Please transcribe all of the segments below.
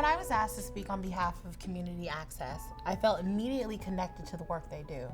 When I was asked to speak on behalf of Community Access, I felt immediately connected to the work they do.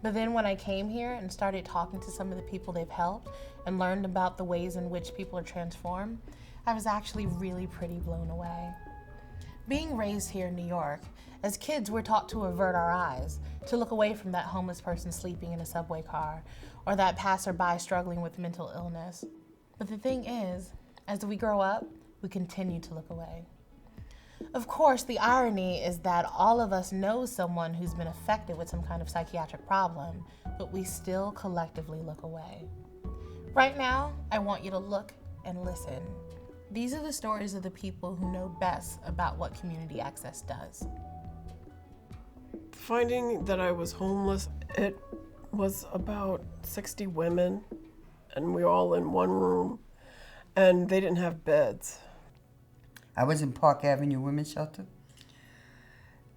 But then when I came here and started talking to some of the people they've helped and learned about the ways in which people are transformed, I was actually really pretty blown away. Being raised here in New York, as kids we're taught to avert our eyes, to look away from that homeless person sleeping in a subway car or that passerby struggling with mental illness. But the thing is, as we grow up, we continue to look away. Of course, the irony is that all of us know someone who's been affected with some kind of psychiatric problem, but we still collectively look away. Right now, I want you to look and listen. These are the stories of the people who know best about what Community Access does. Finding that I was homeless, it was about 60 women, and we were all in one room, and they didn't have beds. I was in Park Avenue Women's Shelter,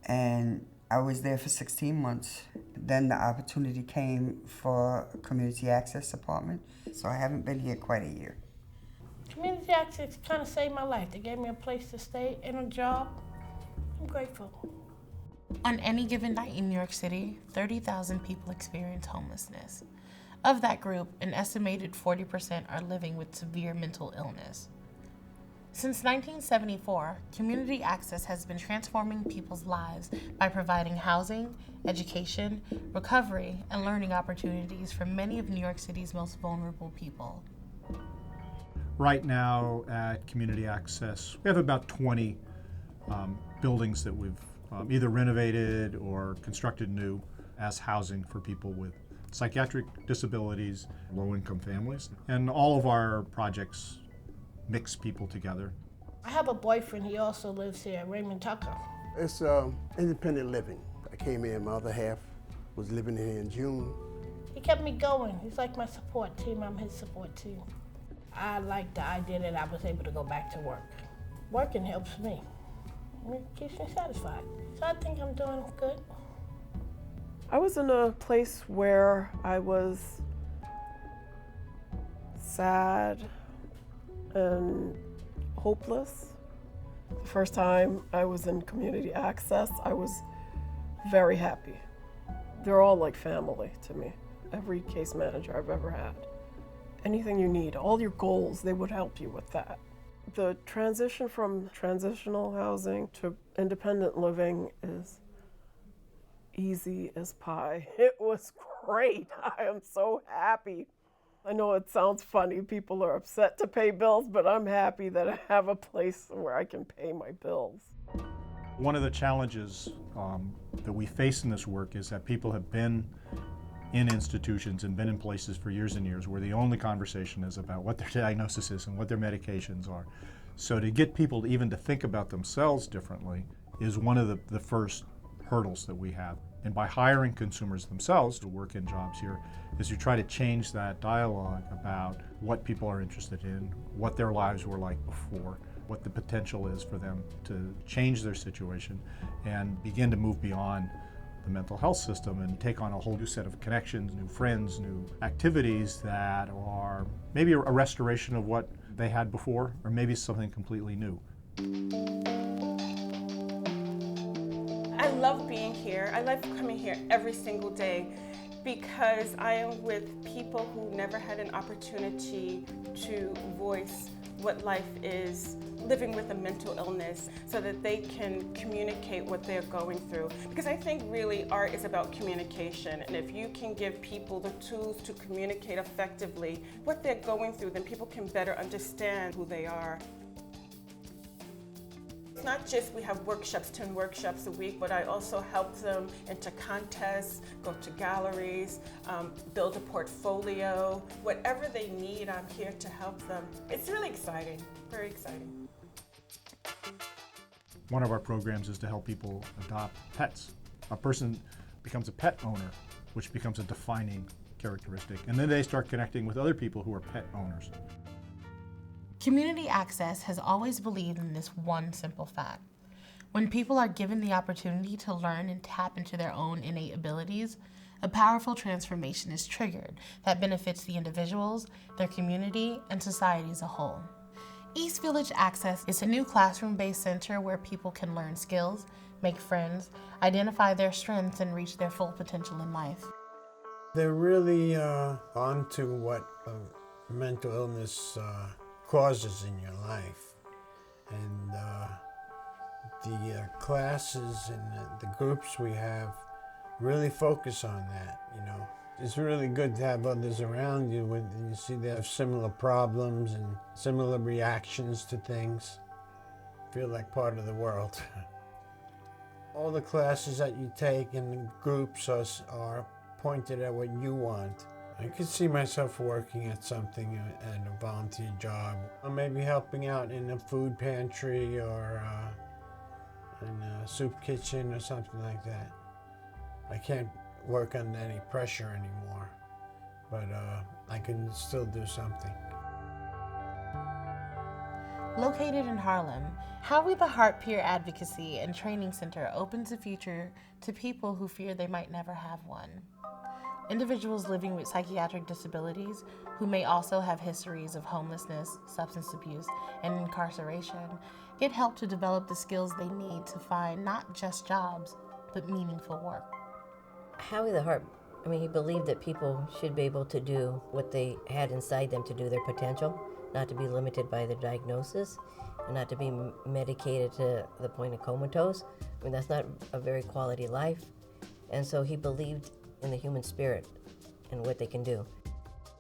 and I was there for 16 months. Then the opportunity came for a Community Access Apartment, so I haven't been here quite a year. Community Access kind of saved my life. They gave me a place to stay and a job. I'm grateful. On any given night in New York City, 30,000 people experience homelessness. Of that group, an estimated 40% are living with severe mental illness. Since 1974, Community Access has been transforming people's lives by providing housing, education, recovery, and learning opportunities for many of New York City's most vulnerable people. Right now at Community Access, we have about 20 buildings that we've either renovated or constructed new as housing for people with psychiatric disabilities, low-income families. And all of our projects mix people together. I have a boyfriend, he also lives here, Raymond Tucker. It's independent living. I came in, my other half was living here in June. He kept me going. He's like my support team, I'm his support team. I like the idea that I was able to go back to work. Working helps me. It keeps me satisfied. So I think I'm doing good. I was in a place where I was sad and hopeless. The first time I was in Community Access, I was very happy. They're all like family to me. Every case manager I've ever had. Anything you need, all your goals, they would help you with that. The transition from transitional housing to independent living is easy as pie. It was great. I am so happy. I know it sounds funny, people are upset to pay bills, but I'm happy that I have a place where I can pay my bills. One of the challenges that we face in this work is that people have been in institutions and been in places for years and years where the only conversation is about what their diagnosis is and what their medications are. So to get people even to think about themselves differently is one of the first hurdles that we have. And by hiring consumers themselves to work in jobs here, is you try to change that dialogue about what people are interested in, what their lives were like before, what the potential is for them to change their situation and begin to move beyond the mental health system and take on a whole new set of connections, new friends, new activities that are maybe a restoration of what they had before, or maybe something completely new. I love being here. I love coming here every single day because I am with people who never had an opportunity to voice what life is living with a mental illness so that they can communicate what they're going through. Because I think really art is about communication, and if you can give people the tools to communicate effectively what they're going through, then people can better understand who they are. It's not just we have workshops, 10 workshops a week, but I also help them enter contests, go to galleries, build a portfolio. Whatever they need, I'm here to help them. It's really exciting, very exciting. One of our programs is to help people adopt pets. A person becomes a pet owner, which becomes a defining characteristic, and then they start connecting with other people who are pet owners. Community Access has always believed in this one simple fact. When people are given the opportunity to learn and tap into their own innate abilities, a powerful transformation is triggered that benefits the individuals, their community, and society as a whole. East Village Access is a new classroom-based center where people can learn skills, make friends, identify their strengths, and reach their full potential in life. They're really on to what mental illness causes in your life. And the classes and the groups we have really focus on that, you know. It's really good to have others around you when you see they have similar problems and similar reactions to things. Feel like part of the world. All the classes that you take in the groups are pointed at what you want. I could see myself working at something, at a volunteer job, or maybe helping out in a food pantry or in a soup kitchen or something like that. I can't work under any pressure anymore, but I can still do something. Located in Harlem, Howie the Heart Peer Advocacy and Training Center opens the future to people who fear they might never have one. Individuals living with psychiatric disabilities who may also have histories of homelessness, substance abuse, and incarceration get help to develop the skills they need to find not just jobs, but meaningful work. Howie the Heart, he believed that people should be able to do what they had inside them to do their potential, not to be limited by their diagnosis, and not to be medicated to the point of comatose. That's not a very quality life. And so he believed in the human spirit and what they can do.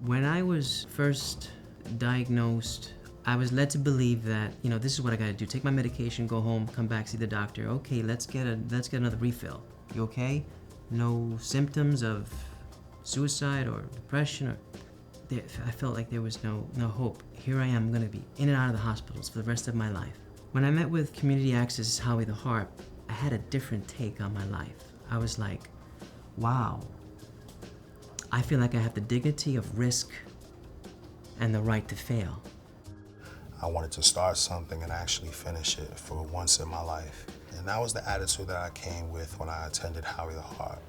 When I was first diagnosed, I was led to believe that, this is what I gotta do. Take my medication, go home, come back, see the doctor. Okay, let's get another refill. You okay? No symptoms of suicide or depression. I felt like there was no hope. Here I am gonna be in and out of the hospitals for the rest of my life. When I met with Community Access Howie the Heart, I had a different take on my life. I was like, wow, I feel like I have the dignity of risk and the right to fail. I wanted to start something and actually finish it for once in my life. And that was the attitude that I came with when I attended Howie the Heart.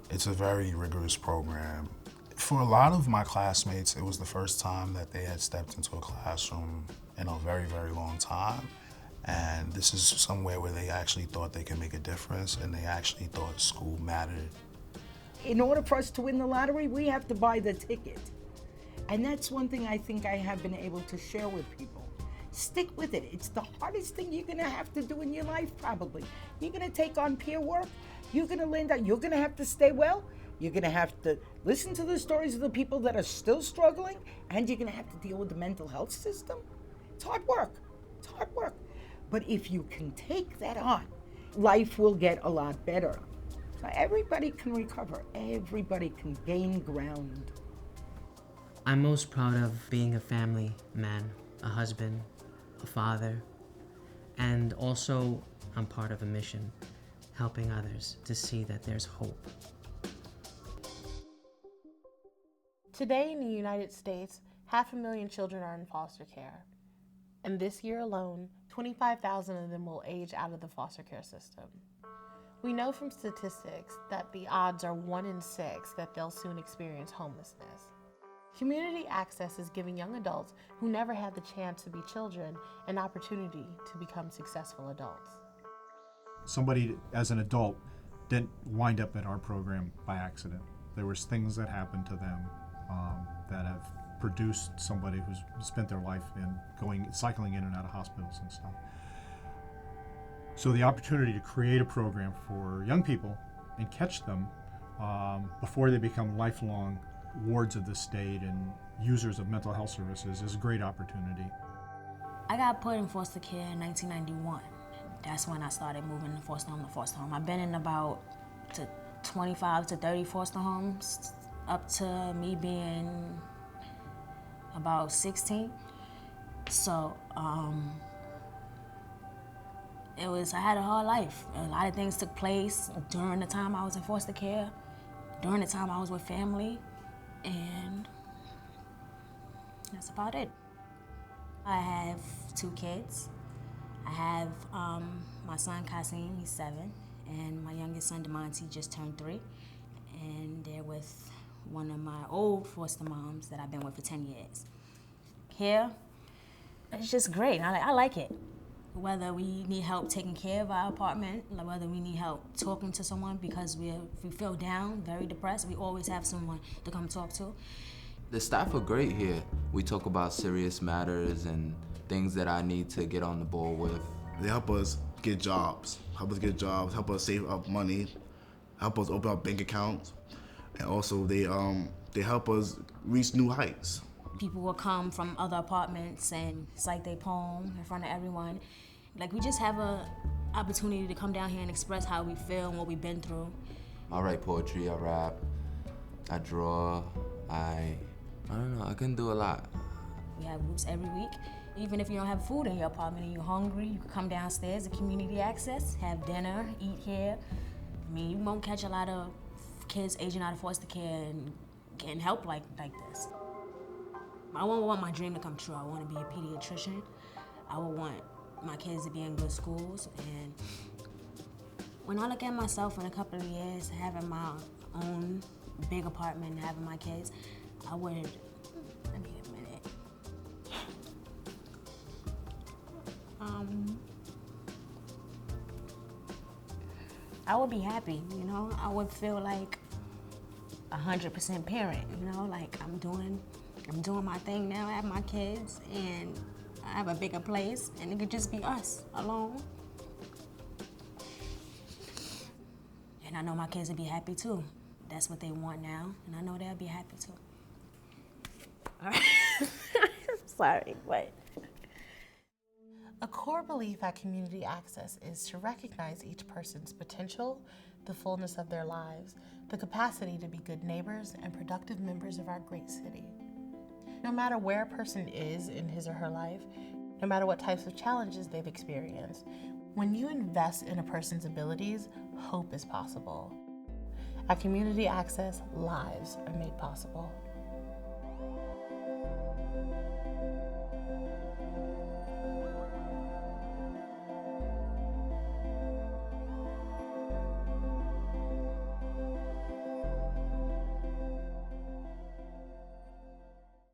It's a very rigorous program. For a lot of my classmates, it was the first time that they had stepped into a classroom in a very, very long time. And this is somewhere where they actually thought they could make a difference and they actually thought school mattered. In order for us to win the lottery, we have to buy the ticket. And that's one thing I think I have been able to share with people. Stick with it. It's the hardest thing you're gonna have to do in your life, probably. You're gonna take on peer work. You're gonna land out. You're gonna have to stay well. You're gonna have to listen to the stories of the people that are still struggling, and you're gonna have to deal with the mental health system. It's hard work. It's hard work. But if you can take that on, life will get a lot better. So everybody can recover. Everybody can gain ground. I'm most proud of being a family man, a husband, a father, and also I'm part of a mission, helping others to see that there's hope. Today in the United States, 500,000 children are in foster care. And this year alone, 25,000 of them will age out of the foster care system. We know from statistics that the odds are 1 in 6 that they'll soon experience homelessness. Community Access is giving young adults who never had the chance to be children an opportunity to become successful adults. Somebody, as an adult, didn't wind up in our program by accident. There was things that happened to them that have produced somebody who's spent their life cycling in and out of hospitals and stuff. So the opportunity to create a program for young people and catch them before they become lifelong wards of the state and users of mental health services is a great opportunity. I got put in foster care in 1991. That's when I started moving from foster home to foster home. I've been in about 25 to 30 foster homes up to me being about 16. So I had a hard life. A lot of things took place during the time I was in foster care, during the time I was with family, and that's about it. I have 2 kids. I have my son Kasim, he's 7, and my youngest son DeMonte just turned 3, and they're with one of my old foster moms that I've been with for 10 years. Here, it's just great. I like it. Whether we need help taking care of our apartment, like whether we need help talking to someone because we feel down, very depressed, we always have someone to come talk to. The staff are great here. We talk about serious matters and things that I need to get on the ball with. They help us get jobs, help us save up money, help us open up bank accounts, and also they help us reach new heights. People will come from other apartments and cite their poem in front of everyone. Like, we just have a opportunity to come down here and express how we feel and what we've been through. I write poetry, I rap, I draw, I don't know, I can do a lot. We have groups every week. Even if you don't have food in your apartment and you're hungry, you can come downstairs to community access, have dinner, eat here. I mean, you won't catch a lot of kids aging out of foster care and getting help like this. I won't want my dream to come true. I want to be a pediatrician. I would want my kids to be in good schools. And when I look at myself in a couple of years, having my own big apartment, having my kids, I would, let me get a minute. I would be happy, you know? I would feel like 100% parent, you know? Like I'm doing my thing now, I have my kids, and I have a bigger place, and it could just be us alone. And I know my kids would be happy too. That's what they want now, and I know they'll be happy too. All right. Sorry, what? A core belief at Community Access is to recognize each person's potential, the fullness of their lives, the capacity to be good neighbors and productive members of our great city. No matter where a person is in his or her life, no matter what types of challenges they've experienced, when you invest in a person's abilities, hope is possible. At Community Access, lives are made possible.